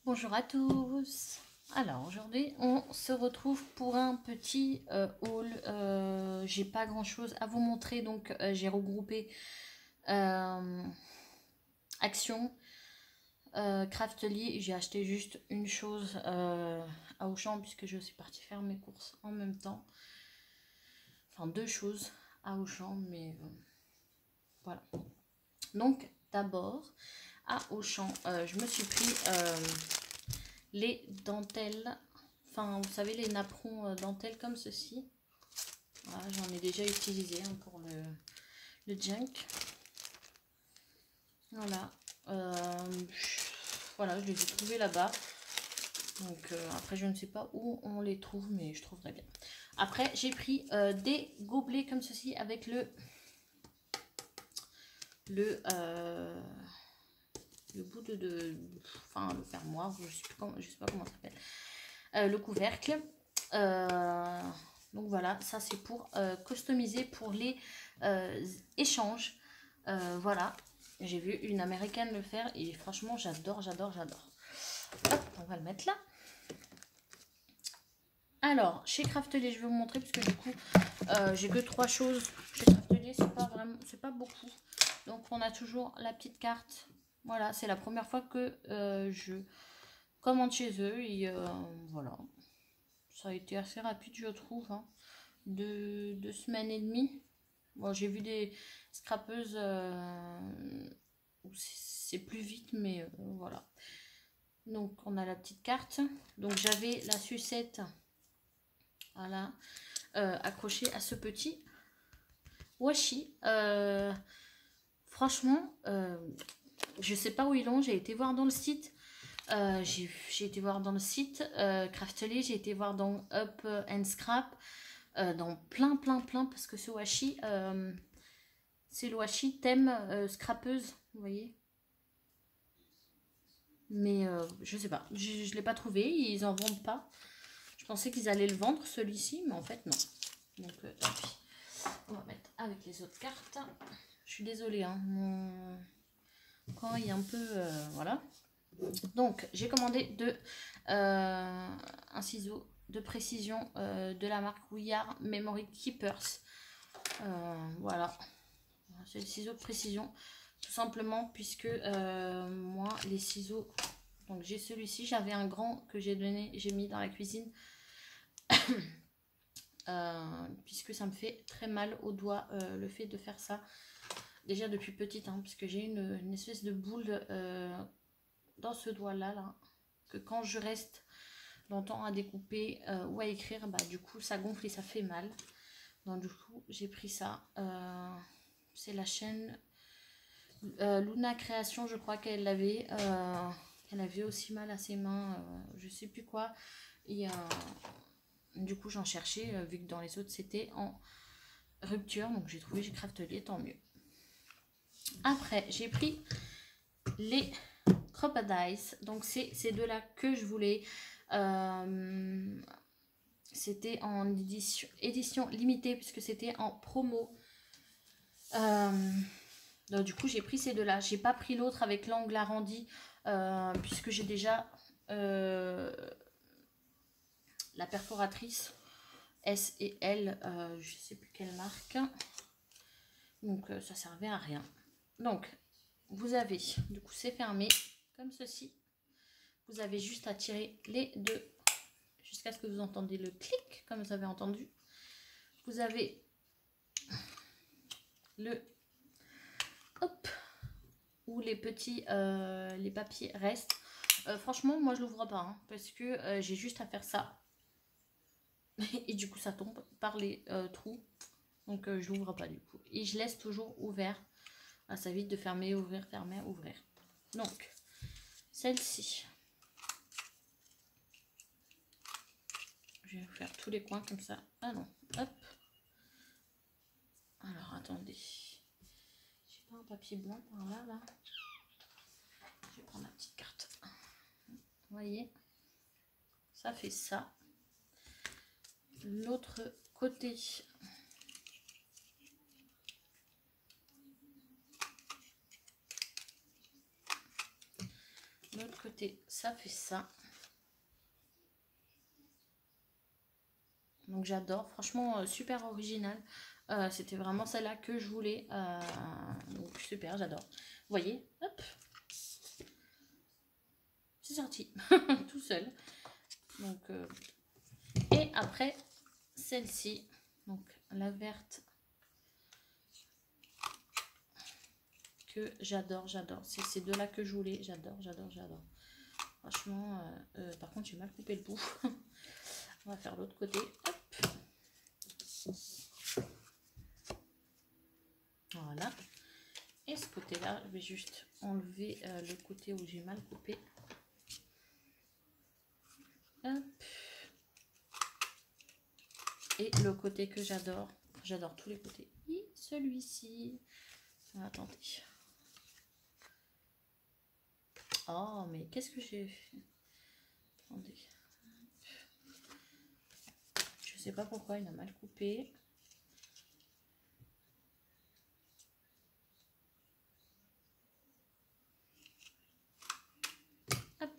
Bonjour à tous. Alors aujourd'hui on se retrouve pour un petit haul. J'ai pas grand chose à vous montrer, donc j'ai regroupé euh, Action, Craftly. J'ai acheté juste une chose à Auchan puisque je suis partie faire mes courses en même temps. Enfin deux choses à Auchan, mais voilà. Donc d'abord à Auchan, je me suis pris les dentelles, enfin vous savez les napperons dentelles comme ceci. Voilà, j'en ai déjà utilisé pour le junk. Voilà. Voilà, je les ai trouvés là-bas. Donc après je ne sais pas où on les trouve, mais je trouverai bien. Après j'ai pris des gobelets comme ceci avec le, euh, le bout enfin le fermoir, je sais pas comment ça s'appelle. Le couvercle. Donc voilà, ça c'est pour customiser pour les échanges. Voilà, j'ai vu une américaine le faire et franchement j'adore, j'adore, j'adore. Hop, on va le mettre là. Alors, chez Craftelier, je vais vous montrer parce que du coup, j'ai que 3 choses. Chez Craftelier, c'est pas vraiment, c'est pas beaucoup. Donc, on a toujours la petite carte. Voilà, c'est la première fois que je commande chez eux et voilà. Ça a été assez rapide, je trouve, hein. 2 semaines et demie. Bon, j'ai vu des scrapeuses où c'est plus vite, mais voilà. Donc, on a la petite carte. Donc, j'avais la sucette, voilà, accrochée à ce petit washi. Franchement, je sais pas où ils l'ont. J'ai été voir dans le site. J'ai été voir dans le site Craftly, j'ai été voir dans Up and Scrap, dans plein, parce que ce washi, c'est le washi thème scrapeuse, vous voyez. Mais je sais pas, je l'ai pas trouvé, ils en vendent pas. Je pensais qu'ils allaient le vendre celui-ci, mais en fait non. Donc tant pis. On va mettre avec les autres cartes. Je suis désolée, hein, mon camp est un peu voilà. Donc j'ai commandé un ciseau de précision de la marque We Are Memory Keepers. Voilà, c'est le ciseau de précision, tout simplement puisque moi les ciseaux, donc j'ai celui-ci, j'avais un grand que j'ai mis dans la cuisine puisque ça me fait très mal aux doigts le fait de faire ça. Déjà depuis petite, hein, puisque j'ai une espèce de boule dans ce doigt là, que quand je reste longtemps à découper ou à écrire, bah du coup ça gonfle et ça fait mal. Donc du coup j'ai pris ça. C'est la chaîne Luna Création, je crois qu'elle l'avait. Elle avait aussi mal à ses mains, je sais plus quoi. Et du coup j'en cherchais, vu que dans les autres c'était en rupture. Donc j'ai trouvé chez Craftelier, tant mieux. Après j'ai pris les Crocodiles. Donc c'est ces deux là que je voulais. C'était en édition limitée puisque c'était en promo. Donc, du coup, j'ai pris ces deux-là. J'ai pas pris l'autre avec l'angle arrondi puisque j'ai déjà la perforatrice S et L. Je sais plus quelle marque. Donc, ça servait à rien. Donc, vous avez, du coup, c'est fermé comme ceci. Vous avez juste à tirer les deux jusqu'à ce que vous entendiez le clic, comme vous avez entendu. Vous avez le hop où les petits les papiers restent. Franchement, moi je l'ouvre pas hein, parce que j'ai juste à faire ça et du coup ça tombe par les trous. Donc je l'ouvre pas du coup et je laisse toujours ouvert. Ah, ça évite de fermer, ouvrir, fermer, ouvrir. Donc celle-ci, je vais faire tous les coins comme ça. Ah non, hop. Alors attendez, j'ai pas un papier blanc par là là. Je vais prendre la petite carte. Vous voyez, ça fait ça. L'autre côté, De l'autre côté, ça fait ça. Donc j'adore, franchement super original. C'était vraiment celle-là que je voulais. Donc super, j'adore. Vous voyez, hop, c'est sorti tout seul. Donc et après celle-ci, donc la verte que j'adore, c'est ces deux-là que je voulais. J'adore. Franchement, par contre j'ai mal coupé le bout. On va faire l'autre côté. Hop. Voilà. Et ce côté-là, je vais juste enlever le côté où j'ai mal coupé. Hop. Et le côté que j'adore tous les côtés. Et celui-ci. Attendez. Oh, mais qu'est-ce que j'ai fait? Attendez. Je sais pas pourquoi il a mal coupé. Hop.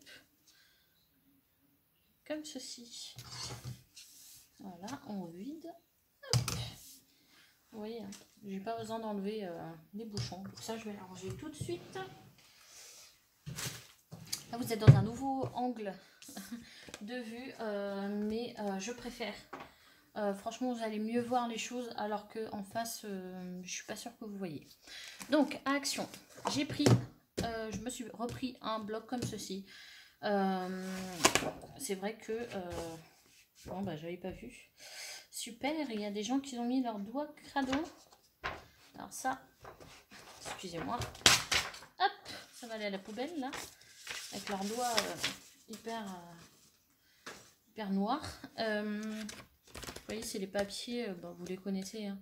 Comme ceci. Voilà, on vide. Hop. Vous voyez, hein, j'ai pas besoin d'enlever les bouchons. Donc ça, je vais l'arranger tout de suite. Là, vous êtes dans un nouveau angle de vue, mais je préfère. Franchement, vous allez mieux voir les choses alors qu'en face, je suis pas sûre que vous voyez. Donc, action. J'ai pris, je me suis repris un bloc comme ceci. C'est vrai que, bon, bah, j'avais pas vu. Super, il y a des gens qui ont mis leurs doigts crado. Alors ça, excusez-moi. Hop, ça va aller à la poubelle là. Avec leurs doigts hyper noirs. Vous voyez, c'est les papiers, vous les connaissez. Hein.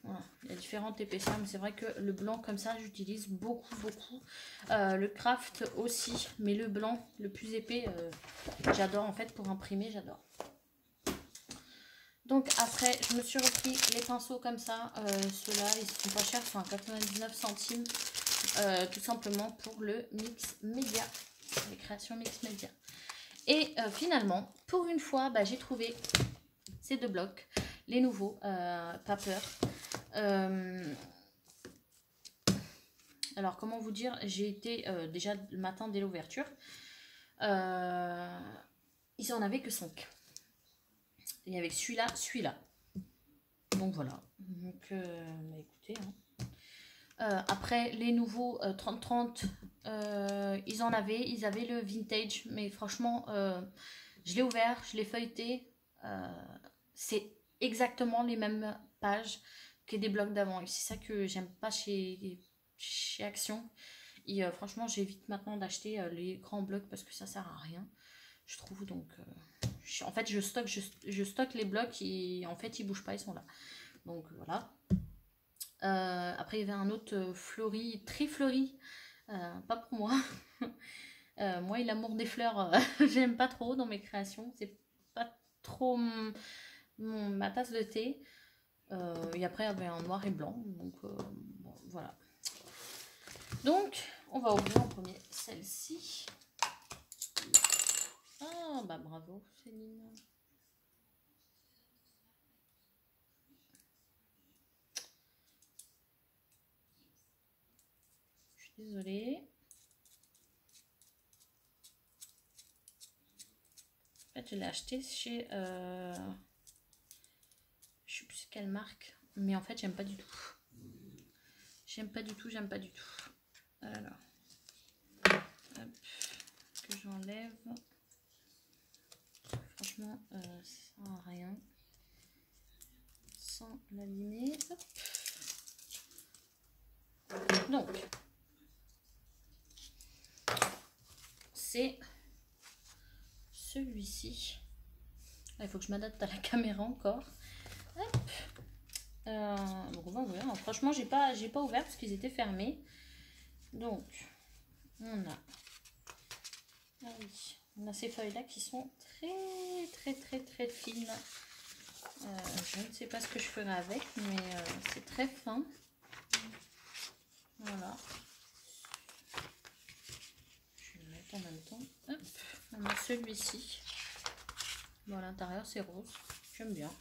Voilà. Il y a différentes épaisseurs, mais c'est vrai que le blanc comme ça, j'utilise beaucoup. Le craft aussi, mais le blanc, le plus épais, j'adore en fait pour imprimer, j'adore. Donc après, je me suis repris les pinceaux comme ça. Ceux-là, ils sont pas chers, ils sont à 99 centimes. Tout simplement pour le mix média, les créations mix média. Et finalement, pour une fois, j'ai trouvé ces deux blocs, les nouveaux, pas peur. Alors, comment vous dire, j'ai été déjà le matin dès l'ouverture. Ils en avaient que 5. Et avec celui-là. Donc voilà. Donc, écoutez. Hein. Après, les nouveaux 30-30, ils avaient le vintage. Mais franchement, je l'ai ouvert, je l'ai feuilleté. C'est exactement les mêmes pages que des blocs d'avant. Et c'est ça que j'aime pas chez Action. Et franchement, j'évite maintenant d'acheter les grands blocs parce que ça sert à rien, je trouve. Donc, en fait, je stocke les blocs et en fait, ils bougent pas, ils sont là. Donc, voilà. Après, il y avait un autre fleuri, très fleuri. Pas pour moi. Moi, l'amour des fleurs, j'aime pas trop dans mes créations. C'est pas trop ma tasse de thé. Et après, il y avait un noir et blanc. Donc, bon, voilà. Donc, on va ouvrir en premier celle-ci. Ah, bravo, Céline. Je suis désolée. En fait, je l'ai acheté chez... je sais plus quelle marque. Mais en fait, j'aime pas du tout. J'aime pas du tout. Alors. Hop, que j'enlève. Franchement, ça sert à rien. Sans l'abîmer. Donc, c'est celui-ci. Il faut que je m'adapte à la caméra encore. Hop. Donc on va ouvrir. Alors, franchement, j'ai pas ouvert parce qu'ils étaient fermés. Donc, on a... Ah oui, on a ces feuilles-là qui sont très fines. Je ne sais pas ce que je ferai avec, mais c'est très fin. Voilà. Je vais mettre en même temps. Hop, on a celui-ci. Bon, à l'intérieur, c'est rose. J'aime bien.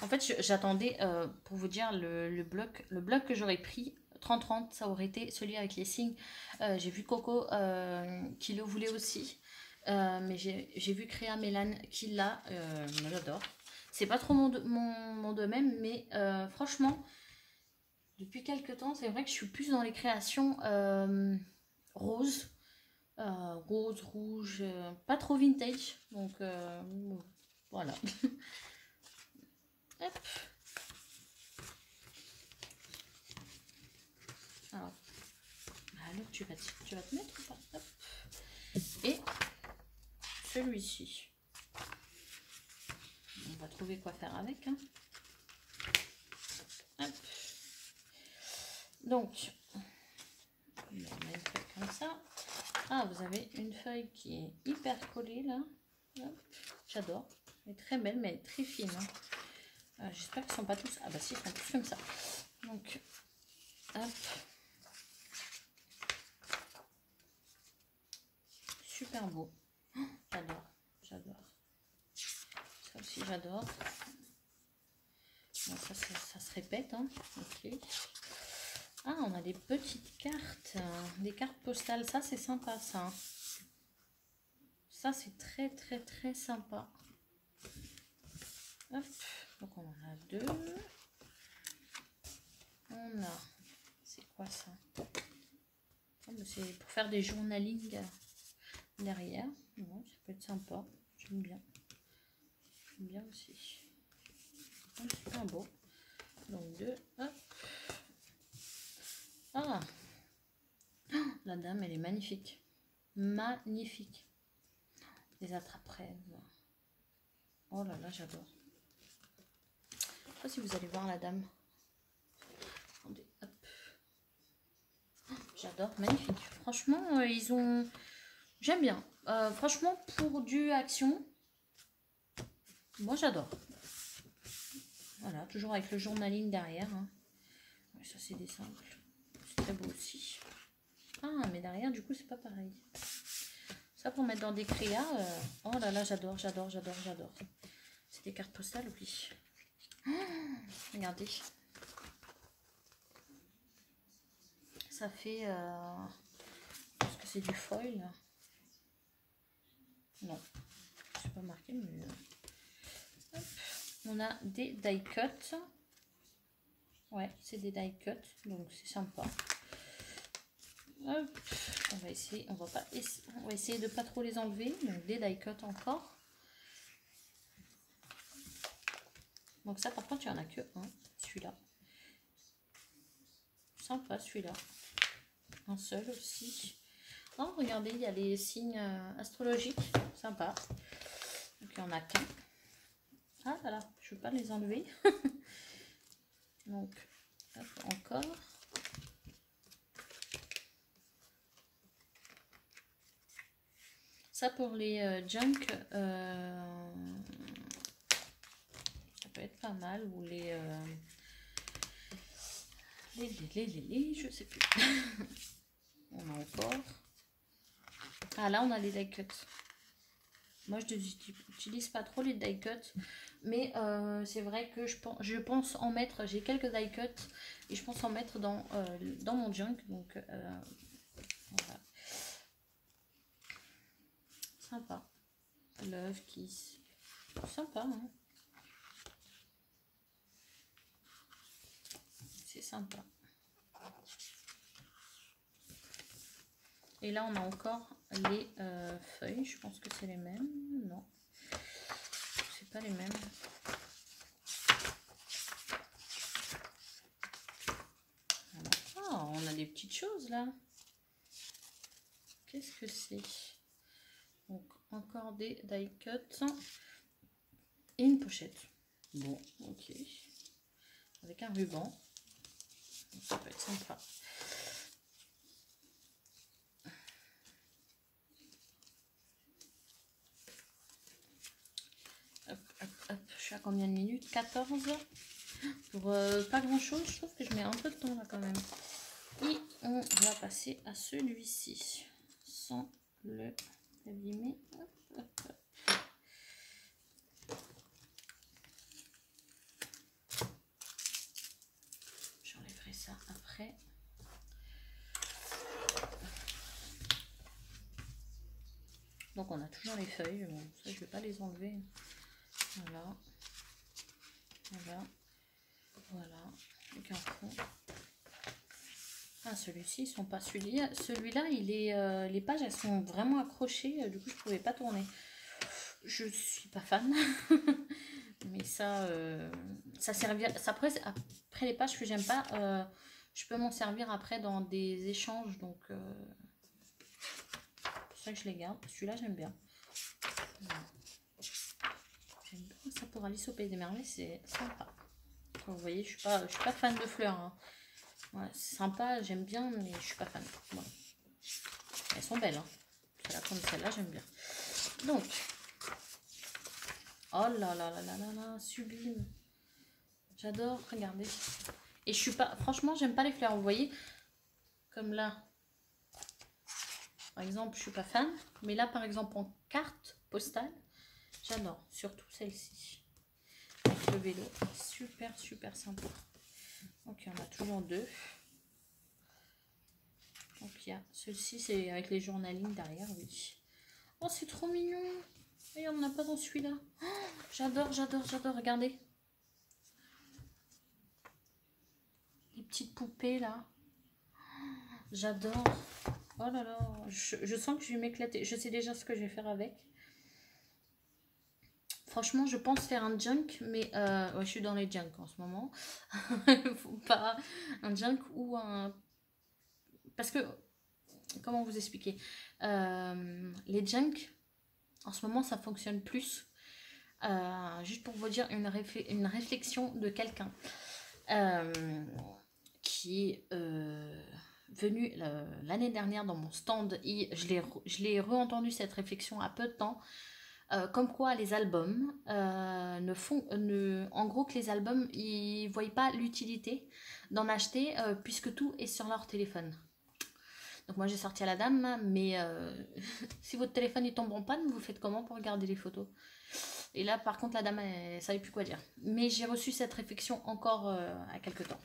En fait, j'attendais, pour vous dire, le bloc que j'aurais pris, 30-30, ça aurait été celui avec les signes. J'ai vu Coco qui le voulait aussi. Mais j'ai vu Créa Mélane qui l'a. J'adore. C'est pas trop mon domaine, mais franchement, depuis quelques temps, c'est vrai que je suis plus dans les créations roses. Rose, rouge, pas trop vintage. Donc, voilà. Hop. Alors, tu vas te mettre ou pas? Hop. Et celui-ci. On va trouver quoi faire avec. Hein. Hop. Donc, on met une feuille comme ça. Ah, vous avez une feuille qui est hyper collée là. J'adore. Elle est très belle, mais elle est très fine. Hein. J'espère qu'ils ne sont pas tous... Ah bah si, ils sont tous comme ça. Donc, hop. Super beau. Oh, j'adore, j'adore. Ça aussi, j'adore. Bon, ça se répète. Hein. Ok. Ah, on a des petites cartes. Des cartes postales. Ça, c'est sympa, ça. Ça, c'est très, très, très sympa. Hop. Donc, on en a deux. On a... C'est quoi, ça? Oh, c'est pour faire des journaling derrière. Bon, ça peut être sympa. J'aime bien. J'aime bien aussi. C'est un beau. Donc, deux. Hop. Ah! Oh, la dame, elle est magnifique. Magnifique. Les attrape-rêves. Oh là là, j'adore. Je ne sais pas si vous allez voir la dame. Attendez, hop. Oh, j'adore, magnifique. Franchement, ils ont... J'aime bien. Franchement, pour du action, moi j'adore. Voilà, toujours avec le journaling derrière. Hein. Ouais, ça, c'est des simples. C'est très beau aussi. Ah, mais derrière, du coup, c'est pas pareil. Ça, pour mettre dans des créas, oh là là, j'adore, j'adore, j'adore, j'adore. C'est des cartes postales, oui. Oh, regardez. Ça fait... je pense que c'est du foil. Non, c'est pas marqué, mais... Hop. On a des die cuts. Ouais, c'est des die cuts, donc c'est sympa. Hop. On va essayer, on va essayer de pas trop les enlever. Donc des die cuts encore. Donc ça, par contre, il n'y en a que un, celui-là. Sympa celui-là. Un seul aussi. Oh, regardez, il y a les signes astrologiques. Sympa. Donc il n'y en a qu'un. Ah là là, je ne veux pas les enlever. Donc, hop, encore. Ça pour les junk, ça peut être pas mal. Ou les je sais plus. On a encore. Ah là, on a les die cuts. Moi, je n'utilise pas trop les die cuts. Mais c'est vrai que je pense en mettre. J'ai quelques die cuts. Et je pense en mettre dans mon junk. Donc, voilà. Sympa. Love, kiss. Sympa, hein. C'est sympa. Et là, on a encore les feuilles. Je pense que c'est les mêmes. Non. C'est pas les mêmes. Voilà. Oh, on a des petites choses là. Qu'est-ce que c'est? Donc, encore des die cuts. Et une pochette. Bon, ok. Avec un ruban. Donc, ça peut être sympa. Hop, hop, hop. Je suis à combien de minutes? 14. Pour pas grand chose, je trouve que je mets un peu de temps là quand même. Et on va passer à celui-ci sans le abîmer. Hop, hop, hop. J'enlèverai ça après. Donc on a toujours les feuilles, bon, ça je vais pas les enlever. Voilà, voilà, voilà, les carrefours. Ah, celui-ci, ils sont pas. Celui-là, il est, les pages, elles sont vraiment accrochées. Du coup, je pouvais pas tourner. Je suis pas fan. Mais ça servira. Après les pages que j'aime pas, je peux m'en servir après dans des échanges. Donc, c'est pour ça que je les garde. Celui-là, j'aime bien. Voilà. J'aime bien ça pour Alice au Pays des Merveilles. C'est sympa. Comme vous voyez, je suis pas fan de fleurs. Hein. Ouais, c'est sympa, j'aime bien, mais je suis pas fan. Voilà. Elles sont belles, hein. Celle-là comme celle-là, j'aime bien. Donc, oh là là là là là là, sublime. J'adore, regardez. Et je suis pas, franchement, j'aime pas les fleurs, vous voyez. Comme là, par exemple, je suis pas fan. Mais là, par exemple, en carte postale, j'adore. Surtout celle-ci. Avec le vélo, super, super sympa. Donc, il y en a toujours deux. Donc, il y a celui-ci, c'est avec les journalings derrière, oui. Oh, c'est trop mignon. Et on n'en a pas dans celui-là. Oh, j'adore, j'adore, j'adore. Regardez. Les petites poupées, là. J'adore. Oh là là. Je sens que je vais m'éclater. Je sais déjà ce que je vais faire avec. Franchement, je pense faire un junk, mais ouais, je suis dans les junks en ce moment. Faut pas un junk ou un... Parce que, comment vous expliquer, les junks, en ce moment, ça fonctionne plus. Juste pour vous dire une réflexion de quelqu'un qui est venu l'année dernière dans mon stand. Et je l'ai re-entendu cette réflexion à peu de temps. Comme quoi les albums en gros que les albums ils voient pas l'utilité d'en acheter puisque tout est sur leur téléphone. Donc moi j'ai sorti à la dame, mais si votre téléphone il tombe en panne, vous faites comment pour regarder les photos? Et là par contre la dame elle savait plus quoi dire. Mais j'ai reçu cette réflexion encore à quelque temps.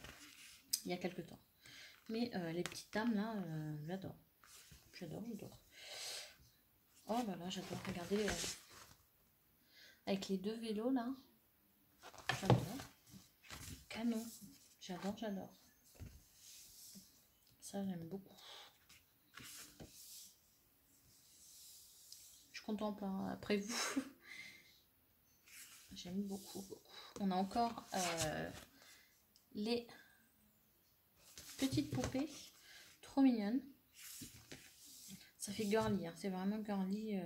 Il y a quelque temps. Mais les petites dames là, j'adore. J'adore, j'adore. Oh là là, j'adore. Regardez avec les deux vélos là. J'adore. Canon. J'adore, j'adore. Ça, j'aime beaucoup. Je contemple hein, après vous. J'aime beaucoup, beaucoup. On a encore les petites poupées. Trop mignonnes. Ça fait girly. Hein. C'est vraiment girly.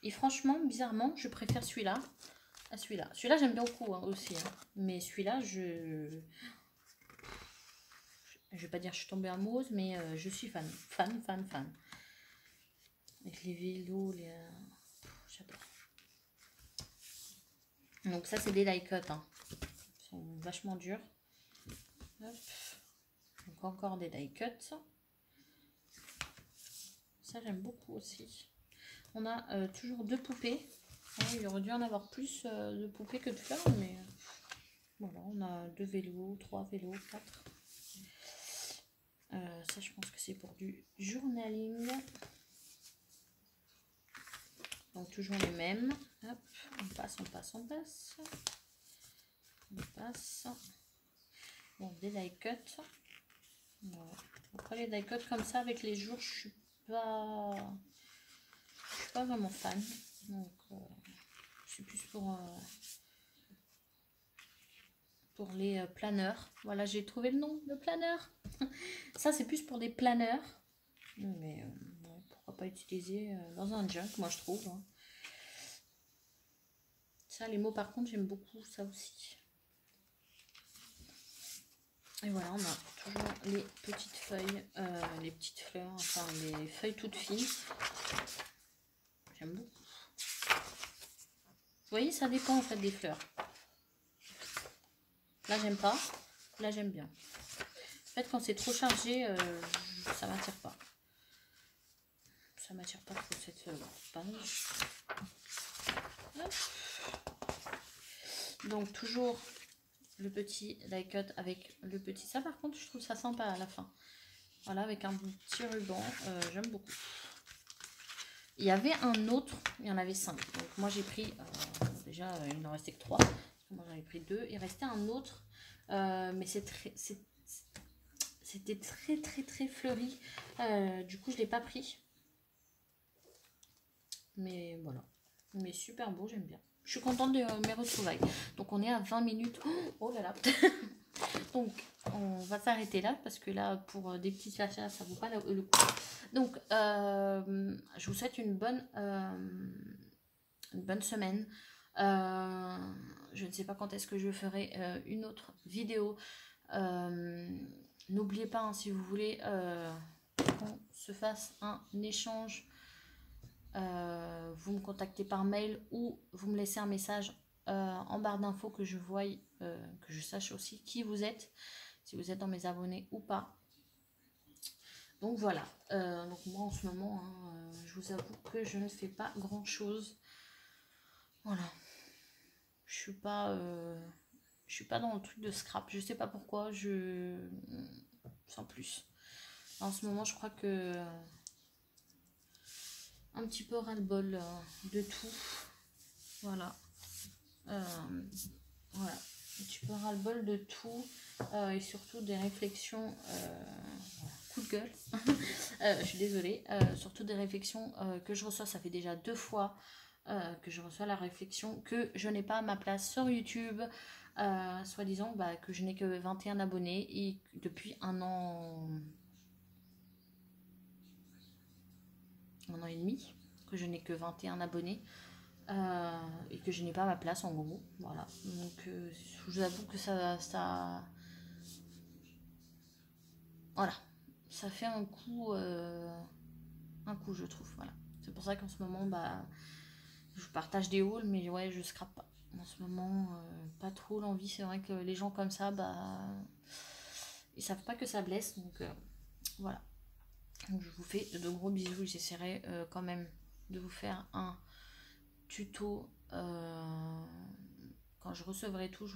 Et franchement, bizarrement, je préfère celui-là à celui-là. Celui-là, j'aime bien beaucoup hein, aussi. Hein. Mais celui-là, je vais pas dire que je suis tombée amoureuse, mais je suis fan. Fan, fan, fan. Avec les vélos, j'adore. Donc ça, c'est des die cuts. Hein. Ils sont vachement durs. Hop. Donc encore des die cuts. Ça, j'aime beaucoup aussi. On a toujours deux poupées. Ouais, il aurait dû en avoir plus de poupées que de fleurs, mais voilà, on a 2 vélos, 3 vélos, 4. Ça, je pense que c'est pour du journaling. Donc, toujours les mêmes. Hop, on passe, on passe, on passe. On passe. Bon, des die cuts. Voilà. Après, les die cuts comme ça, avec les jours, je suis pas vraiment fan. Donc, c'est plus pour les planeurs. Voilà, j'ai trouvé le nom, le planeur. Ça, c'est plus pour des planeurs. Mais ouais, pourquoi pas utiliser dans un junk, moi je trouve. Hein. Ça, les mots, par contre, j'aime beaucoup ça aussi. Et voilà, on a toujours les petites feuilles, les petites fleurs, enfin les feuilles toutes fines. J'aime beaucoup. Vous voyez, ça dépend en fait des fleurs. Là, j'aime pas. Là, j'aime bien. fait, quand c'est trop chargé, ça m'attire pas. Ça m'attire pas trop cette sponge. Hop. Donc toujours le petit die cut avec le petit. Ça par contre je trouve ça sympa à la fin. Voilà, avec un petit ruban. J'aime beaucoup. Il y avait un autre, il y en avait 5. Donc moi j'ai pris, déjà il n'en restait que 3. Moi j'en avais pris 2. Il restait un autre, mais c'était très fleuri. Du coup je ne l'ai pas pris. Mais voilà. Mais super beau, j'aime bien. Je suis contente de mes retrouvailles. Donc on est à 20 minutes. Oh là là. Donc on va s'arrêter là parce que là pour des petits achats ça vaut pas le coup. Donc je vous souhaite une bonne semaine. Je ne sais pas quand est-ce que je ferai une autre vidéo. N'oubliez pas, hein, si vous voulez qu'on se fasse un échange, vous me contactez par mail ou vous me laissez un message en barre d'infos que je voie, que je sache aussi qui vous êtes, si vous êtes dans mes abonnés ou pas. Donc voilà, donc moi en ce moment, hein, je vous avoue que je ne fais pas grand chose. Voilà, je suis pas dans le truc de scrap, je sais pas pourquoi, sans plus. En ce moment je crois que un petit peu ras-le-bol de tout. Voilà. Voilà. Un petit peu ras-le-bol de tout. Et surtout des réflexions. Coup de gueule. Je suis désolée. Surtout des réflexions que je reçois. Ça fait déjà 2 fois que je reçois la réflexion que je n'ai pas ma place sur YouTube. Soi-disant que je n'ai que 21 abonnés. Et depuis un an et demi. Que je n'ai que 21 abonnés. Et que je n'ai pas ma place en gros, voilà. Donc je vous avoue que ça voilà, ça fait un coup je trouve, voilà. C'est pour ça qu'en ce moment je partage des hauls, mais ouais, je scrape pas en ce moment, pas trop l'envie. C'est vrai que les gens comme ça ils savent pas que ça blesse, donc voilà. Donc je vous fais de gros bisous. J'essaierai quand même de vous faire un tuto quand je recevrai tout.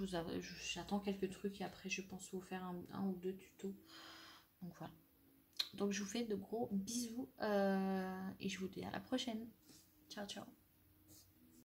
J'attends quelques trucs et après je pense vous faire un ou 2 tutos. Donc voilà. Donc je vous fais de gros bisous et je vous dis à la prochaine. Ciao ciao.